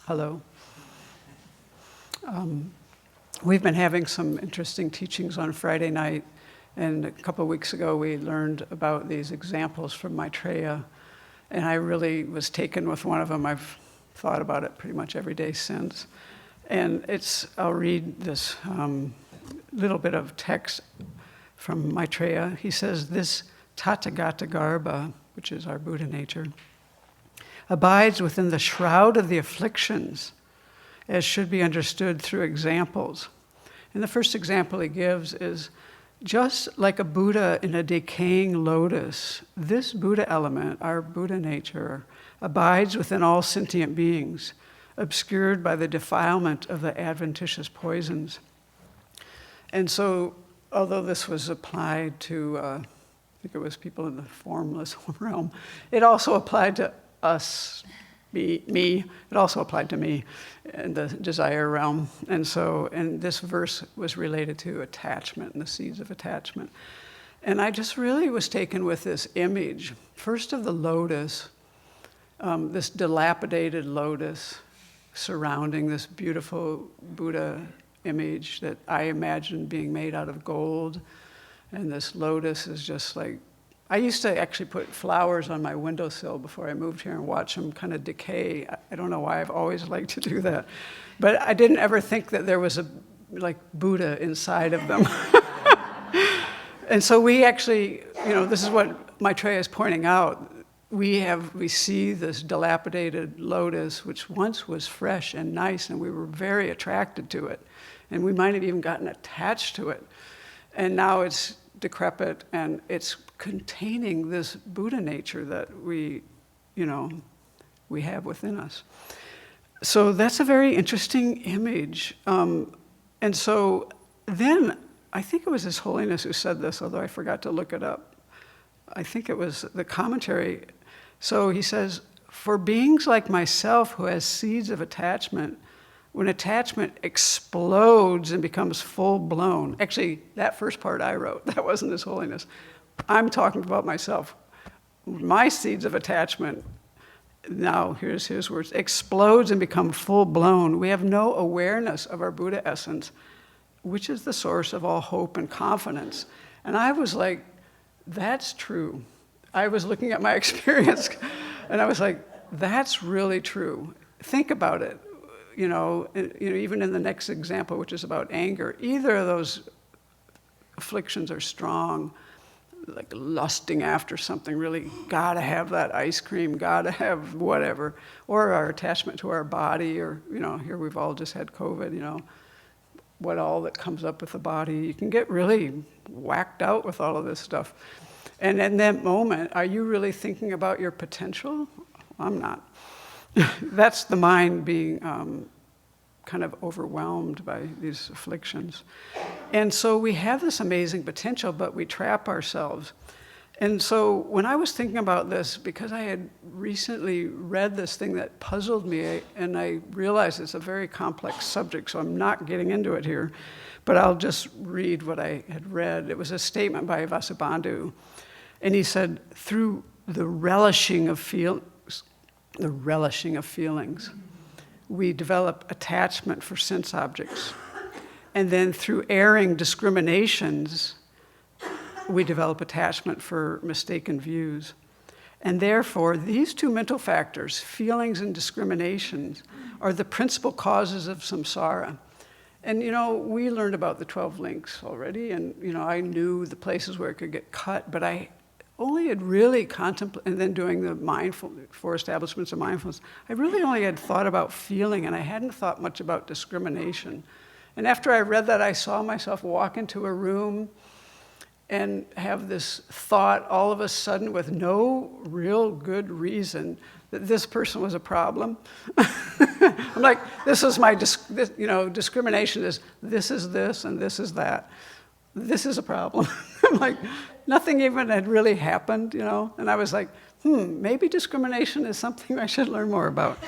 Hello. We've been having some interesting teachings on Friday night, and a couple of weeks ago we learned about these examples from Maitreya, and I really was taken with one of them. I've thought about it pretty much every day since. And I'll read this little bit of text from Maitreya. He says, this Tathagata Garbha, which is our Buddha nature, abides within the shroud of the afflictions, as should be understood through examples. And the first example he gives is, just like a Buddha in a decaying lotus, this Buddha element, our Buddha nature, abides within all sentient beings, obscured by the defilement of the adventitious poisons. And so, although this was applied to, I think it was people in the formless realm, it also applied to us, me, it also applied to me in the desire realm. And this verse was related to attachment and the seeds of attachment. And I just really was taken with this image, first of the lotus, this dilapidated lotus surrounding this beautiful Buddha image that I imagined being made out of gold. And this lotus is just like, I used to actually put flowers on my windowsill before I moved here and watch them kind of decay. I don't know why, I've always liked to do that. But I didn't ever think that there was a Buddha inside of them. And so we actually, this is what Maitreya is pointing out. We see this dilapidated lotus, which once was fresh and nice, and we were very attracted to it. And we might have even gotten attached to it. And now it's decrepit, and it's containing this Buddha nature that we have within us. So that's a very interesting image. And so then, I think it was His Holiness who said this, although I forgot to look it up. I think it was the commentary. So he says, for beings like myself who has seeds of attachment, when attachment explodes and becomes full-blown, actually, that first part I wrote, that wasn't His Holiness. I'm talking about myself. My seeds of attachment, now here's his words, explodes and become full-blown. We have no awareness of our Buddha essence, which is the source of all hope and confidence. And I was like, that's true. I was looking at my experience, and I was like, that's really true. Think about it. Even in the next example, which is about anger, either of those afflictions are strong, like lusting after something, really gotta have that ice cream, gotta have whatever, or our attachment to our body, or, here we've all just had COVID, what all that comes up with the body. You can get really whacked out with all of this stuff. And in that moment, are you really thinking about your potential? I'm not. That's the mind being kind of overwhelmed by these afflictions. And so we have this amazing potential, but we trap ourselves. And so when I was thinking about this, because I had recently read this thing that puzzled me, and I realized it's a very complex subject, so I'm not getting into it here, but I'll just read what I had read. It was a statement by Vasubandhu, and he said, through the relishing of feelings, we develop attachment for sense objects. And then through erring discriminations, we develop attachment for mistaken views. And therefore, these two mental factors, feelings and discriminations, are the principal causes of samsara. And we learned about the 12 links already, and I knew the places where it could get cut, but I only had really contemplated, and then doing the 4 establishments of mindfulness, I really only had thought about feeling, and I hadn't thought much about discrimination. And after I read that, I saw myself walk into a room and have this thought all of a sudden with no real good reason that this person was a problem. I'm like, this is my, discrimination is this is this and this is that. This is a problem. I'm like, nothing even had really happened, and I was like, maybe discrimination is something I should learn more about.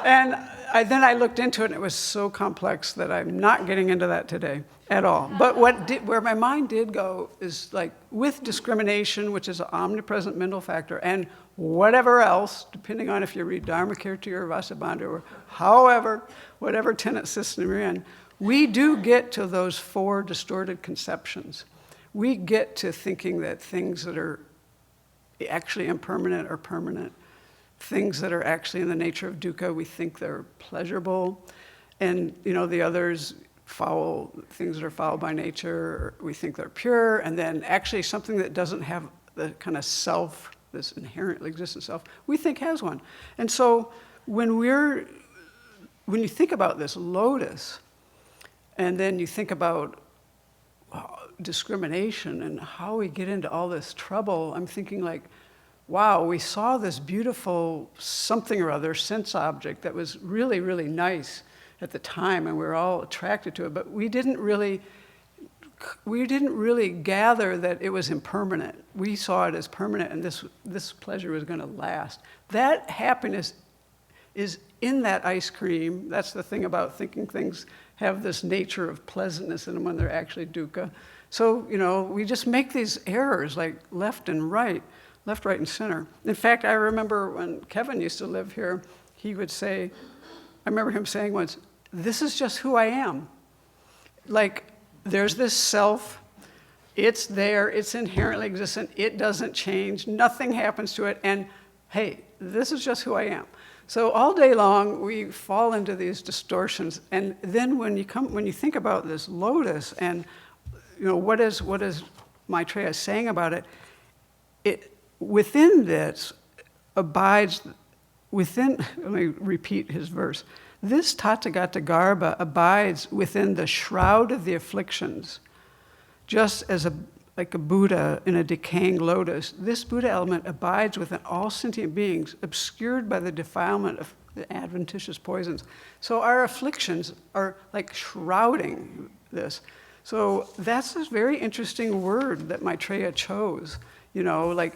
And then I looked into it, and it was so complex that I'm not getting into that today at all. But where my mind did go is like with discrimination, which is an omnipresent mental factor, and whatever else, depending on if you read Dharmakirti or Vasubandhu or however, whatever tenet system you're in, we do get to those four distorted conceptions. We get to thinking that things that are actually impermanent are permanent. Things that are actually in the nature of dukkha, we think they're pleasurable. And, the others, foul, things that are foul by nature, we think they're pure. And then actually something that doesn't have the kind of self, this inherently existent self, we think has one. And so when you think about this lotus, and then you think about discrimination and how we get into all this trouble, I'm thinking like, wow, we saw this beautiful something or other sense object that was really, really nice at the time, and we were all attracted to it, but we didn't really gather that it was impermanent. We saw it as permanent, and this pleasure was going to last. That happiness is in that ice cream. That's the thing about thinking things have this nature of pleasantness in them when they're actually dukkha. So, we just make these errors like left, right, and center. In fact, I remember when Kevin used to live here, he would say, I remember him saying once, this is just who I am. Like, there's this self, it's there, it's inherently existent, it doesn't change, nothing happens to it, and hey, this is just who I am. So all day long, we fall into these distortions, and then when you think about this lotus, and what is Maitreya saying about it, within this abides, let me repeat his verse. This Tathagata Garbha abides within the shroud of the afflictions, just as like a Buddha in a decaying lotus. This Buddha element abides within all sentient beings, obscured by the defilement of the adventitious poisons. So our afflictions are like shrouding this. So that's a very interesting word that Maitreya chose. Like,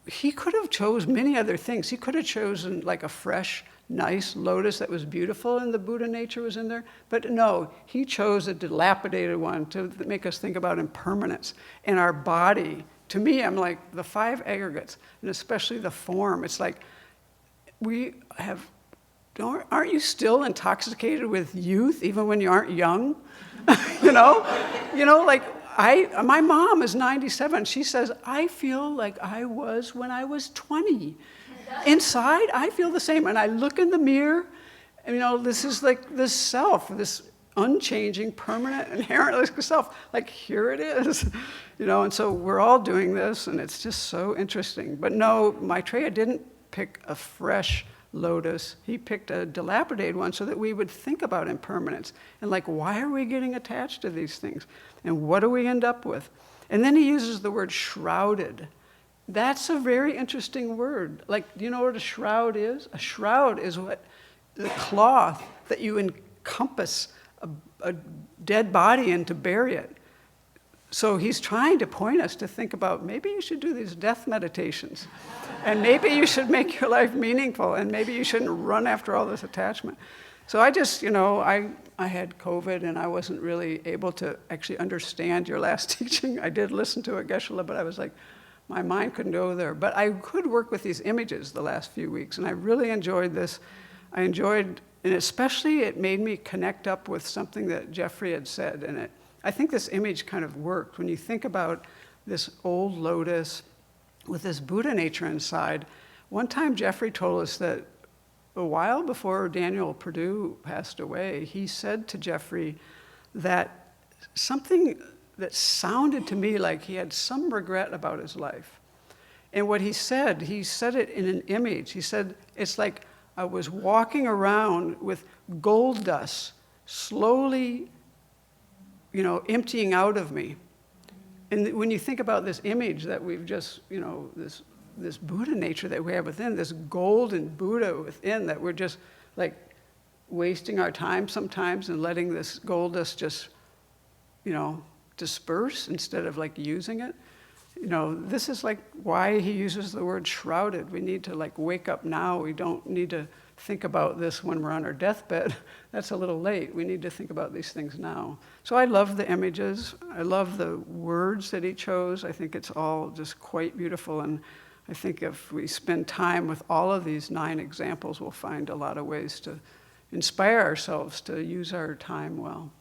he could have chose many other things. He could have chosen like a fresh, nice lotus that was beautiful and the Buddha nature was in there. But no, he chose a dilapidated one to make us think about impermanence. And our body, to me, I'm like the five aggregates, and especially the form. It's like aren't you still intoxicated with youth even when you aren't young? Like my mom is 97. She says, I feel like I was when I was 20. Inside, I feel the same. And I look in the mirror, and, this is like this self, this unchanging, permanent, inherently self. Like, here it is. And so we're all doing this, and it's just so interesting. But no, Maitreya didn't pick a fresh lotus. He picked a dilapidated one so that we would think about impermanence. And like, why are we getting attached to these things? And what do we end up with? And then he uses the word shrouded. That's a very interesting word. Like, do you know what a shroud is? A shroud is the cloth that you encompass a dead body in to bury it. So he's trying to point us to think about, maybe you should do these death meditations. And maybe you should make your life meaningful, and maybe you shouldn't run after all this attachment. So I just, I had COVID, and I wasn't really able to actually understand your last teaching. I did listen to it, Geshe-la, but I was like, my mind couldn't go there. But I could work with these images the last few weeks, and I really enjoyed this. And especially it made me connect up with something that Jeffrey had said, and I think this image kind of worked. When you think about this old lotus with this Buddha nature inside, one time Jeffrey told us that a while before Daniel Perdue passed away, he said to Jeffrey that something that sounded to me like he had some regret about his life. And what he said it in an image. He said, it's like I was walking around with gold dust slowly emptying out of me. And when you think about this image that we've just, this Buddha nature that we have within, this golden Buddha within, that we're just like wasting our time sometimes and letting this gold dust just, disperse instead of like using it. This is like why he uses the word shrouded. We need to like wake up now. We don't need to think about this when we're on our deathbed. That's a little late. We need to think about these things now. So I love the images. I love the words that he chose. I think it's all just quite beautiful. And I think if we spend time with all of these 9 examples, we'll find a lot of ways to inspire ourselves to use our time well.